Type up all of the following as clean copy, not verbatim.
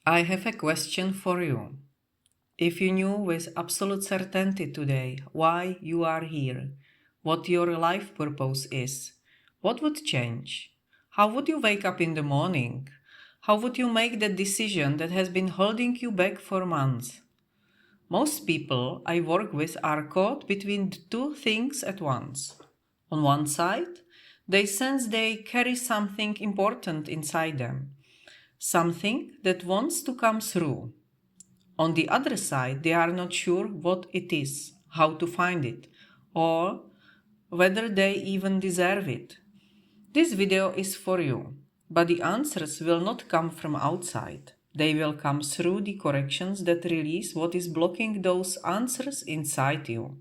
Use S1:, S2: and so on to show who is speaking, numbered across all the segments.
S1: I have a question for you. If you knew with absolute certainty today why you are here, what your life purpose is, what would change? How would you wake up in the morning? How would you make that decision that has been holding you back for months? Most people I work with are caught between two things at once. On one side, they sense they carry something important inside them, something that wants to come through. On the other side, they are not sure what it is, how to find it, or whether they even deserve it. This video is for you, but the answers will not come from outside. They will come through the corrections that release what is blocking those answers inside you.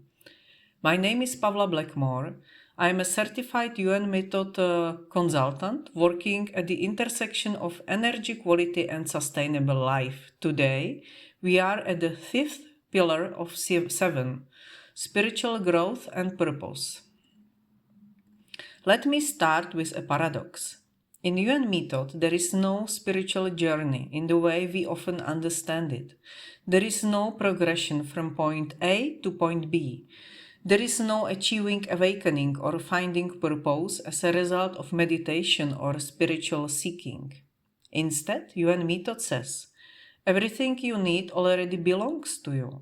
S1: My name is Pavla Blackmore. I am a certified Yuen Method consultant working at the intersection of energy quality and sustainable life. Today, we are at the fifth pillar of 7, spiritual growth and purpose. Let me start with a paradox. In Yuen Method, there is no spiritual journey in the way we often understand it. There is no progression from point A to point B. There is no achieving awakening or finding purpose as a result of meditation or spiritual seeking. Instead, Yuen Method says, everything you need already belongs to you.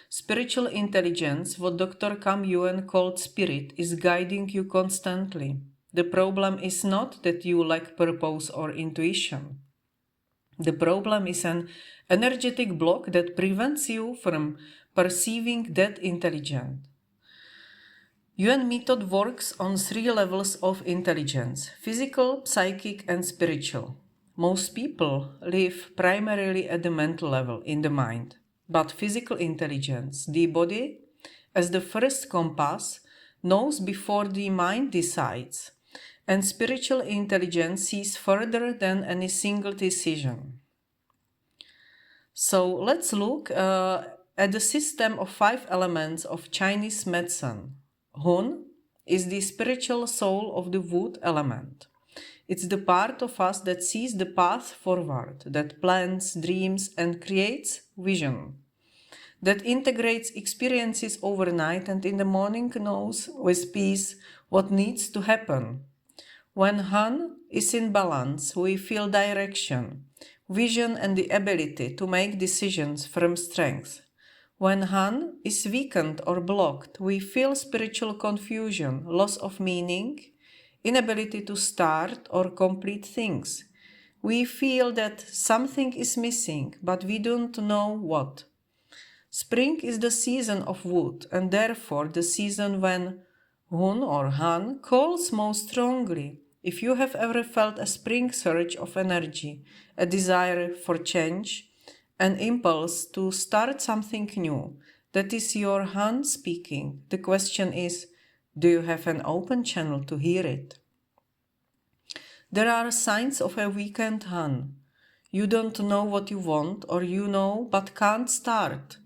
S1: Spiritual intelligence, what Dr. Kam Yuen called spirit, is guiding you constantly. The problem is not that you lack purpose or intuition. The problem is an energetic block that prevents you from perceiving that intelligence. Yuen Method works on 3 levels of intelligence: physical, psychic, and spiritual. Most people live primarily at the mental level, in the mind. But physical intelligence, the body, as the first compass, knows before the mind decides. And spiritual intelligence sees further than any single decision. So let's look at the system of 5 elements of Chinese medicine. Hun is the spiritual soul of the wood element. It's the part of us that sees the path forward, that plans, dreams, and creates vision, that integrates experiences overnight and in the morning knows with peace what needs to happen. When Han is in balance, we feel direction, vision, and the ability to make decisions from strength. When Han is weakened or blocked, we feel spiritual confusion, loss of meaning, inability to start or complete things. We feel that something is missing, but we don't know what. Spring is the season of wood, and therefore the season when Hun or Han calls most strongly. If you have ever felt a spring surge of energy, a desire for change, an impulse to start something new, that is your Han speaking. The question is, do you have an open channel to hear it? There are signs of a weakened Han. You don't know what you want, or you know but can't start.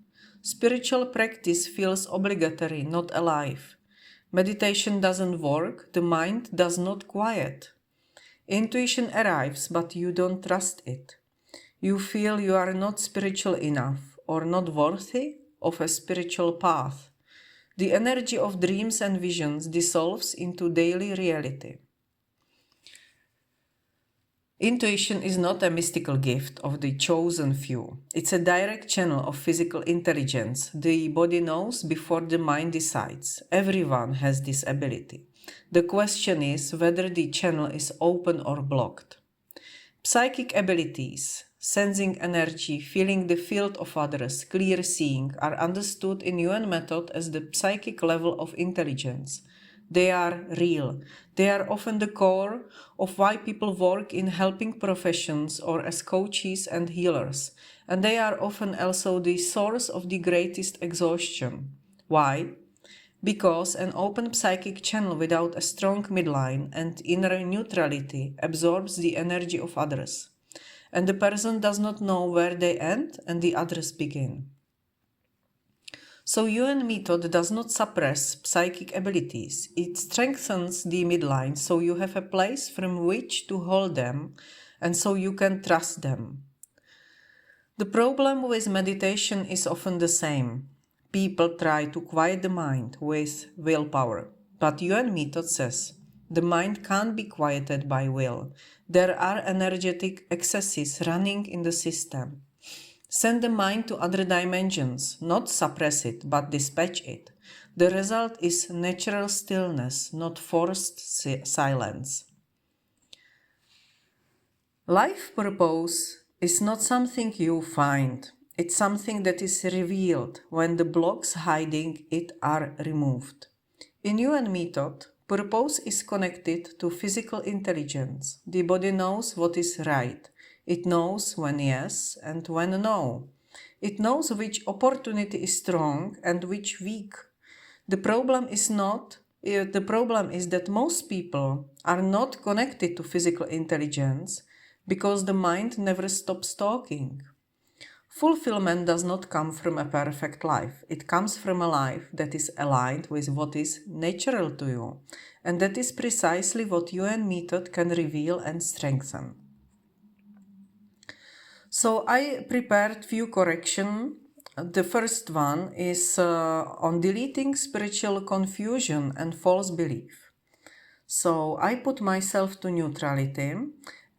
S1: Spiritual practice feels obligatory, not alive. Meditation doesn't work, the mind does not quiet. Intuition arrives, but you don't trust it. You feel you are not spiritual enough or not worthy of a spiritual path. The energy of dreams and visions dissolves into daily reality. Intuition is not a mystical gift of the chosen few. It's a direct channel of physical intelligence. The body knows before the mind decides. Everyone has this ability. The question is whether the channel is open or blocked. Psychic abilities, sensing energy, feeling the field of others, clear seeing, are understood in Yuen Method as the psychic level of intelligence. They are real. They are often the core of why people work in helping professions or as coaches and healers, and they are often also the source of the greatest exhaustion. Why? Because an open psychic channel without a strong midline and inner neutrality absorbs the energy of others, and the person does not know where they end and the others begin. So Yuen Method does not suppress psychic abilities. It strengthens the midline so you have a place from which to hold them and so you can trust them. The problem with meditation is often the same. People try to quiet the mind with willpower, but Yuen Method says the mind can't be quieted by will. There are energetic excesses running in the system. Send the mind to other dimensions, not suppress it, but dispatch it. The result is natural stillness, not forced silence. Life purpose is not something you find. It's something that is revealed when the blocks hiding it are removed. In Yuen Method, purpose is connected to physical intelligence. The body knows what is right. It knows when yes and when no. It knows which opportunity is strong and which weak. The problem is that most people are not connected to physical intelligence because the mind never stops talking. Fulfillment does not come from a perfect life. It comes from a life that is aligned with what is natural to you, and that is precisely what Yuen Method can reveal and strengthen. So I prepared few corrections. The first one is on deleting spiritual confusion and false belief. So I put myself to neutrality,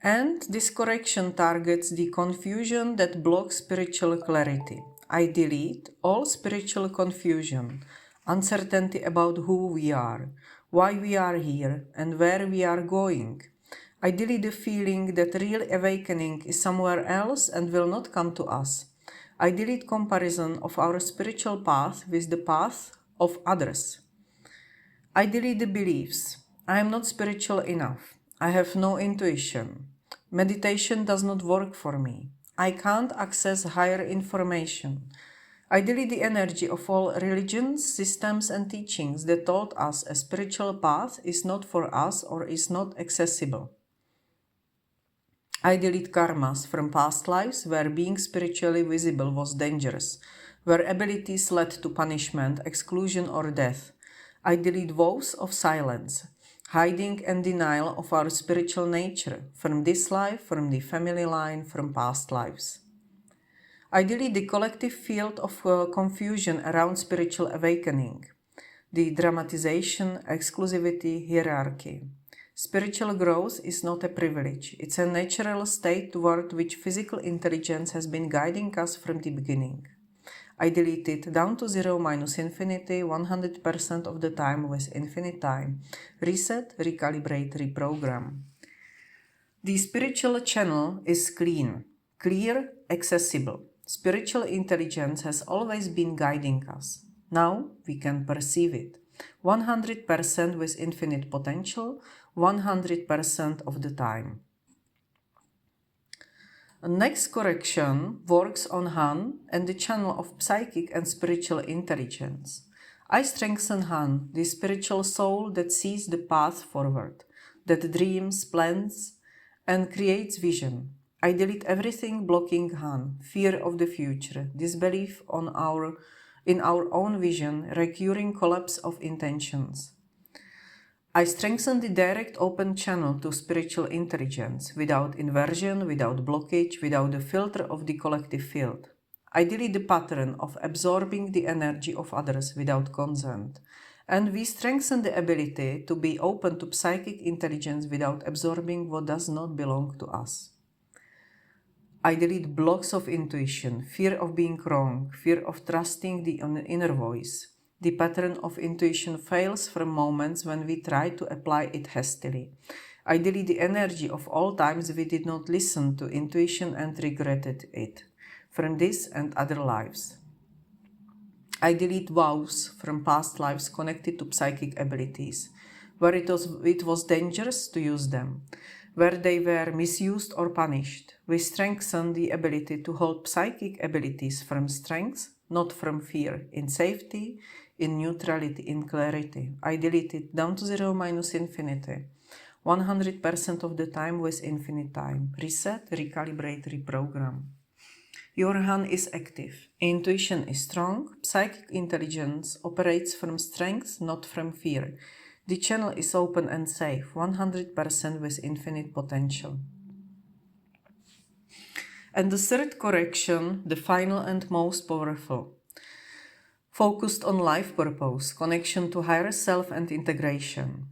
S1: and this correction targets the confusion that blocks spiritual clarity. I delete all spiritual confusion, uncertainty about who we are, why we are here, and where we are going. I delete the feeling that real awakening is somewhere else and will not come to us. I delete comparison of our spiritual path with the path of others. I delete the beliefs. I am not spiritual enough. I have no intuition. Meditation does not work for me. I can't access higher information. I delete the energy of all religions, systems, and teachings that told us a spiritual path is not for us or is not accessible. I delete karmas from past lives where being spiritually visible was dangerous, where abilities led to punishment, exclusion, or death. I delete vows of silence, hiding and denial of our spiritual nature from this life, from the family line, from past lives. I delete the collective field of confusion around spiritual awakening, the dramatization, exclusivity, hierarchy. Spiritual growth is not a privilege. It's a natural state toward which physical intelligence has been guiding us from the beginning. I delete it down to 0 minus infinity 100% of the time with infinite time. Reset, recalibrate, reprogram. The spiritual channel is clean, clear, accessible. Spiritual intelligence has always been guiding us. Now we can perceive it. 100% with infinite potential, 100% of the time. Next correction works on Han and the channel of psychic and spiritual intelligence. I strengthen Han, the spiritual soul that sees the path forward, that dreams, plans, and creates vision. I delete everything blocking Han, fear of the future, disbelief in our own vision, recurring collapse of intentions. I strengthen the direct open channel to spiritual intelligence, without inversion, without blockage, without the filter of the collective field. I delete the pattern of absorbing the energy of others without consent, and we strengthen the ability to be open to psychic intelligence without absorbing what does not belong to us. I delete blocks of intuition, fear of being wrong, fear of trusting the inner voice. The pattern of intuition fails from moments when we try to apply it hastily. I delete the energy of all times we did not listen to intuition and regretted it, from this and other lives. I delete vows from past lives connected to psychic abilities, where it was dangerous to use them, where they were misused or punished. We strengthen the ability to hold psychic abilities from strength, not from fear, in safety, in neutrality, in clarity. I delete it down to 0 minus infinity, 100% of the time with infinite time. Reset, recalibrate, reprogram. Your Han is active. Intuition is strong. Psychic intelligence operates from strength, not from fear. The channel is open and safe, 100% with infinite potential. And the third correction, the final and most powerful, focused on life purpose, connection to higher self and integration.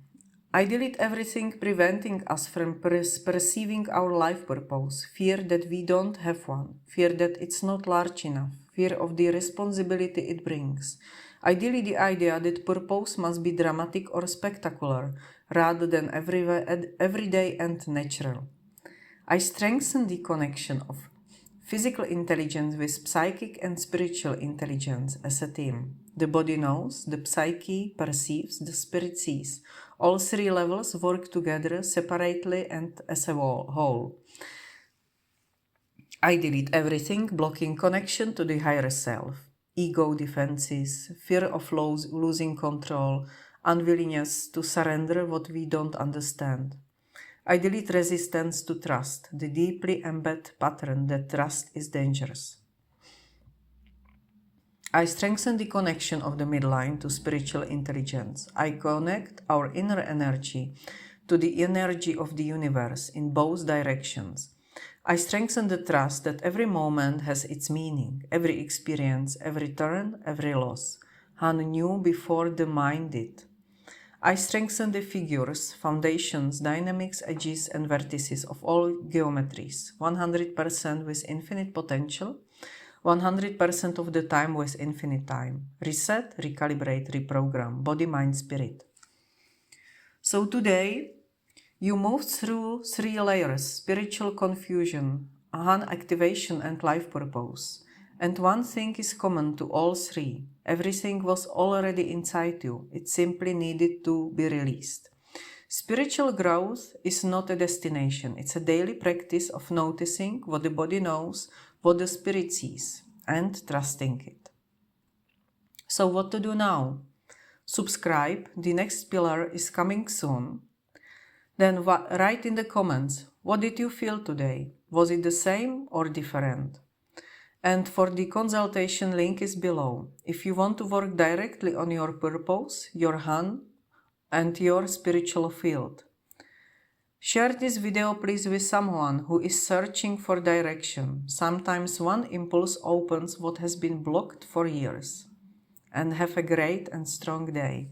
S1: I delete everything preventing us from perceiving our life purpose, fear that we don't have one, fear that it's not large enough, fear of the responsibility it brings. I delete the idea that purpose must be dramatic or spectacular, rather than everyday and natural. I strengthen the connection of physical intelligence with psychic and spiritual intelligence as a team. The body knows, the psyche perceives, the spirit sees. All three levels work together separately and as a whole. I delete everything blocking connection to the higher self. Ego defenses, fear of losing control, unwillingness to surrender what we don't understand. I delete resistance to trust, the deeply embedded pattern that trust is dangerous. I strengthen the connection of the midline to spiritual intelligence. I connect our inner energy to the energy of the universe in both directions. I strengthen the trust that every moment has its meaning, every experience, every turn, every loss. Han knew before the mind did. I strengthen the figures, foundations, dynamics, edges, and vertices of all geometries, 100% with infinite potential, 100% of the time with infinite time. Reset, recalibrate, reprogram, body, mind, spirit. So today, you moved through 3 layers: spiritual confusion, Han activation, and life purpose. And one thing is common to all 3. Everything was already inside you. It simply needed to be released. Spiritual growth is not a destination. It's a daily practice of noticing what the body knows, what the spirit sees, and trusting it. So what to do now? Subscribe. The next pillar is coming soon. Then write in the comments, what did you feel today? Was it the same or different? And for the consultation, link is below. If you want to work directly on your purpose, your Han, and your spiritual field. Share this video please with someone who is searching for direction. Sometimes one impulse opens what has been blocked for years. And have a great and strong day.